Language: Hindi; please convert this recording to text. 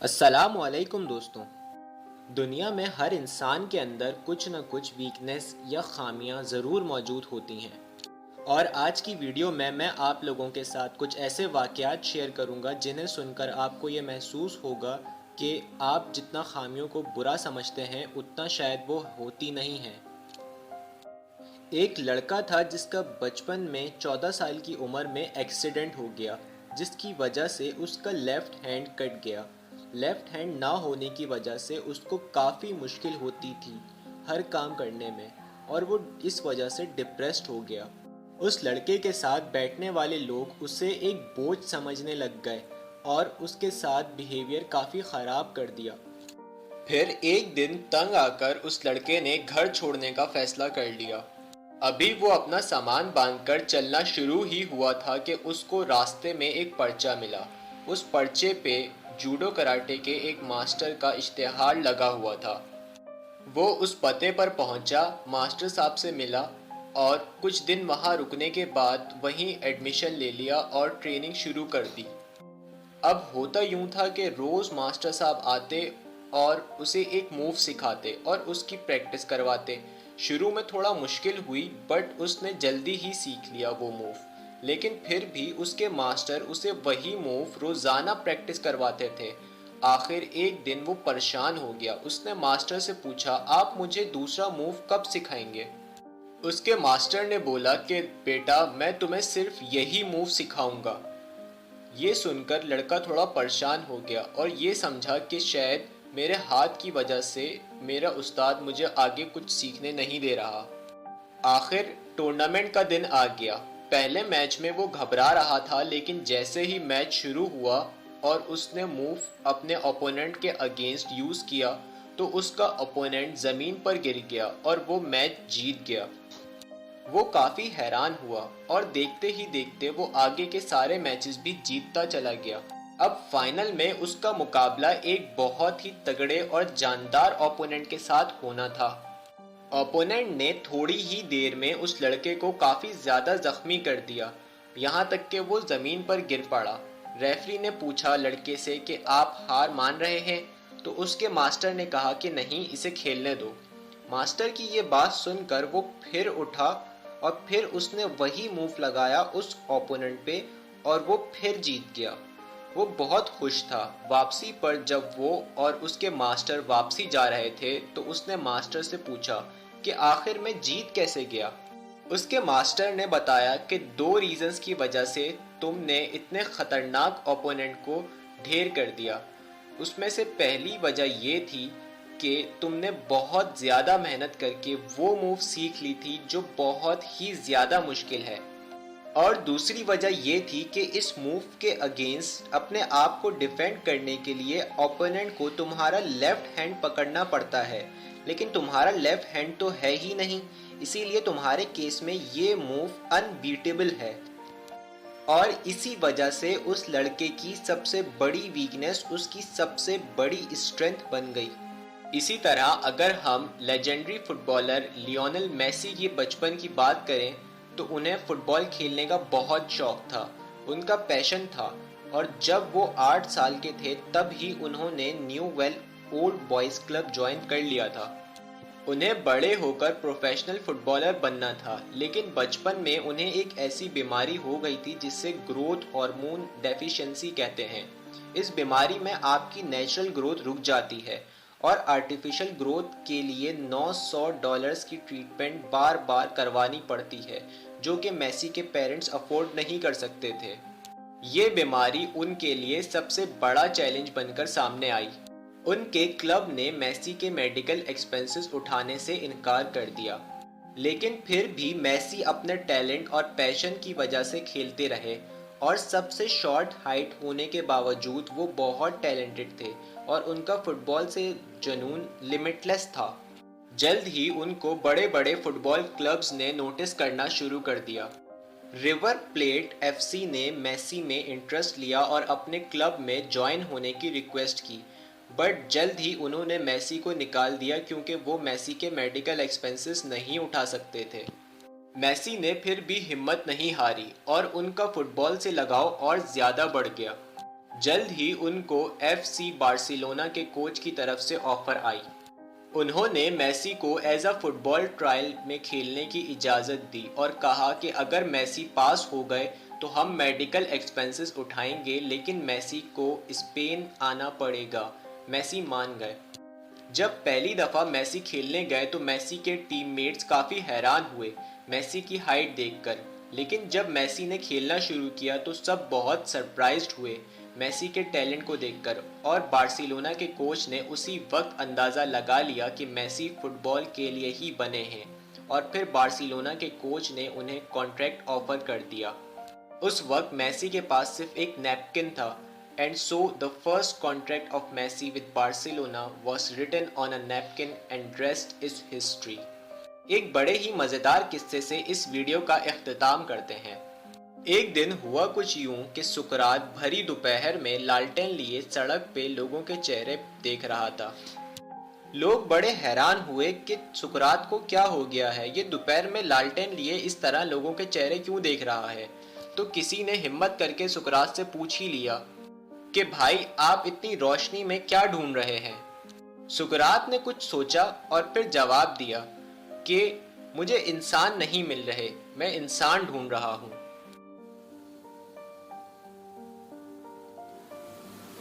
अस्सलामुअलैकुम दोस्तों। दुनिया में हर इंसान के अंदर कुछ न कुछ वीकनेस या खामियां ज़रूर मौजूद होती हैं। और आज की वीडियो में मैं आप लोगों के साथ कुछ ऐसे वाक़यात शेयर करूंगा जिन्हें सुनकर आपको ये महसूस होगा कि आप जितना खामियों को बुरा समझते हैं उतना शायद वो होती नहीं हैं। एक लड़का था जिसका बचपन में 14 साल की उम्र में एक्सीडेंट हो गया, जिसकी वजह से उसका लेफ़्ट हैंड कट गया। लेफ़्ट हैंड ना होने की वजह से उसको काफ़ी मुश्किल होती थी हर काम करने में, और वो इस वजह से डिप्रेस्ड हो गया। उस लड़के के साथ बैठने वाले लोग उसे एक बोझ समझने लग गए और उसके साथ बिहेवियर काफ़ी ख़राब कर दिया। फिर एक दिन तंग आकर उस लड़के ने घर छोड़ने का फैसला कर लिया। अभी वो अपना सामान बांधकर चलना शुरू ही हुआ था कि उसको रास्ते में एक पर्चा मिला। उस पर्चे पे जूडो कराटे के एक मास्टर का इश्तिहार लगा हुआ था। वो उस पते पर पहुंचा, मास्टर साहब से मिला और कुछ दिन वहां रुकने के बाद वहीं एडमिशन ले लिया और ट्रेनिंग शुरू कर दी। अब होता यूं था कि रोज़ मास्टर साहब आते और उसे एक मूव सिखाते और उसकी प्रैक्टिस करवाते। शुरू में थोड़ा मुश्किल हुई बट उसने जल्दी ही सीख लिया वो मूव। लेकिन फिर भी उसके मास्टर उसे वही मूव रोज़ाना प्रैक्टिस करवाते थे। आखिर एक दिन वो परेशान हो गया। उसने मास्टर से पूछा, आप मुझे दूसरा मूव कब सिखाएंगे? उसके मास्टर ने बोला कि बेटा, मैं तुम्हें सिर्फ यही मूव सिखाऊंगा। ये सुनकर लड़का थोड़ा परेशान हो गया और ये समझा कि शायद मेरे हाथ की वजह से मेरा उस्ताद मुझे आगे कुछ सीखने नहीं दे रहा। आखिर टूर्नामेंट का दिन आ गया। पहले मैच में वो घबरा रहा था, लेकिन जैसे ही मैच शुरू हुआ और उसने मूव अपने ओपोनेंट के अगेंस्ट यूज़ किया तो उसका ओपोनेंट ज़मीन पर गिर गया और वो मैच जीत गया। वो काफी हैरान हुआ और देखते ही देखते वो आगे के सारे मैचेस भी जीतता चला गया। अब फाइनल में उसका मुकाबला एक बहुत ही तगड़े और जानदार ओपोनेंट के साथ होना था। ओपोनेंट ने थोड़ी ही देर में उस लड़के को काफी ज्यादा जख्मी कर दिया, यहाँ तक कि वो जमीन पर गिर पड़ा। रेफरी ने पूछा लड़के से कि आप हार मान रहे हैं, तो उसके मास्टर ने कहा कि नहीं, इसे खेलने दो। मास्टर की ये बात सुनकर वो फिर उठा और फिर उसने वही मूव लगाया उस ओपोनेंट पे और वो फिर जीत गया। वो बहुत खुश था। वापसी पर जब वो और उसके मास्टर वापसी जा रहे थे तो उसने मास्टर से पूछा कि आखिर में जीत कैसे गया। उसके मास्टर ने बताया कि दो रीजंस की वजह से तुमने इतने खतरनाक ओपोनेंट को ढेर कर दिया। उसमें से पहली वजह ये थी कि तुमने बहुत ज़्यादा मेहनत करके वो मूव सीख ली थी जो बहुत ही ज़्यादा मुश्किल है, और दूसरी वजह ये थी कि इस मूव के अगेंस्ट अपने आप को डिफेंड करने के लिए ओपोनेंट को तुम्हारा लेफ्ट हैंड पकड़ना पड़ता है, लेकिन तुम्हारा लेफ्ट हैंड तो है ही नहीं, इसीलिए तुम्हारे केस में ये मूव अनबीटेबल है। और इसी वजह से उस लड़के की सबसे बड़ी वीकनेस उसकी सबसे बड़ी स्ट्रेंथ बन गई। इसी तरह अगर हम लेजेंडरी फुटबॉलर लियोनेल मेसी की बचपन की बात करें तो उन्हें फुटबॉल खेलने का बहुत शौक था, उनका पैशन था, और जब वो 8 साल के थे तब ही उन्होंने new well old boys club join कर लिया था। उन्हें बड़े होकर प्रोफेशनल फुटबॉलर बनना था, लेकिन बचपन में उन्हें एक ऐसी बीमारी हो गई थी जिसे ग्रोथ हार्मोन डेफिशिएंसी कहते हैं। इस बीमारी में आपकी नेचुरल ग्रोथ रुक जाती है और आर्टिफिशियल ग्रोथ के लिए $900 की ट्रीटमेंट बार बार करवानी पड़ती है, जो कि मेसी के पेरेंट्स अफोर्ड नहीं कर सकते थे। ये बीमारी उनके लिए सबसे बड़ा चैलेंज बनकर सामने आई। उनके क्लब ने मेसी के मेडिकल एक्सपेंसेस उठाने से इनकार कर दिया, लेकिन फिर भी मेसी अपने टैलेंट और पैशन की वजह से खेलते रहे, और सबसे शॉर्ट हाइट होने के बावजूद वो बहुत टैलेंटेड थे और उनका फुटबॉल से जुनून लिमिटलेस था। जल्द ही उनको बड़े बड़े फुटबॉल क्लब्स ने नोटिस करना शुरू कर दिया। रिवर प्लेट एफसी ने मेसी में इंटरेस्ट लिया और अपने क्लब में ज्वाइन होने की रिक्वेस्ट की, बट जल्द ही उन्होंने मेसी को निकाल दिया क्योंकि वो मेसी के मेडिकल एक्सपेंसेस नहीं उठा सकते थे। मेसी ने फिर भी हिम्मत नहीं हारी और उनका फुटबॉल से लगाव और ज़्यादा बढ़ गया। जल्द ही उनको FC बार्सिलोना के कोच की तरफ से ऑफर आई। उन्होंने मेसी को एज अ फुटबॉल ट्रायल में खेलने की इजाज़त दी और कहा कि अगर मेसी पास हो गए तो हम मेडिकल एक्सपेंसेस उठाएंगे, लेकिन मेसी को स्पेन आना पड़ेगा। मेसी मान गए। जब पहली दफ़ा मेसी खेलने गए तो मेसी के टीममेट्स काफ़ी हैरान हुए मेसी की हाइट देखकर, लेकिन जब मेसी ने खेलना शुरू किया तो सब बहुत सरप्राइज्ड हुए मेसी के टैलेंट को देखकर, और बार्सिलोना के कोच ने उसी वक्त अंदाज़ा लगा लिया कि मेसी फुटबॉल के लिए ही बने हैं, और फिर बार्सिलोना के कोच ने उन्हें कॉन्ट्रैक्ट ऑफर कर दिया। उस वक्त मेसी के पास सिर्फ एक नैपकिन था, and so the first contract of Messi with Barcelona was written on a napkin and rest is history। एक बड़े ही मज़ेदार किस्से से इस वीडियो का इख्तिताम करते हैं। एक दिन हुआ कुछ यूं कि सुकरात भरी दोपहर में लालटेन लिए सड़क पे लोगों के चेहरे देख रहा था। लोग बड़े हैरान हुए कि सुकरात को क्या हो गया है, ये दोपहर में लालटेन लिए इस तरह लोगों के चेहरे क्यों देख रहा है। तो किसी ने हिम्मत करके सुकरात से पूछ ही लिया कि भाई आप इतनी रोशनी में क्या ढूंढ रहे हैं। सुकरात ने कुछ सोचा और फिर जवाब दिया कि मुझे इंसान नहीं मिल रहे, मैं इंसान ढूंढ रहा हूँ।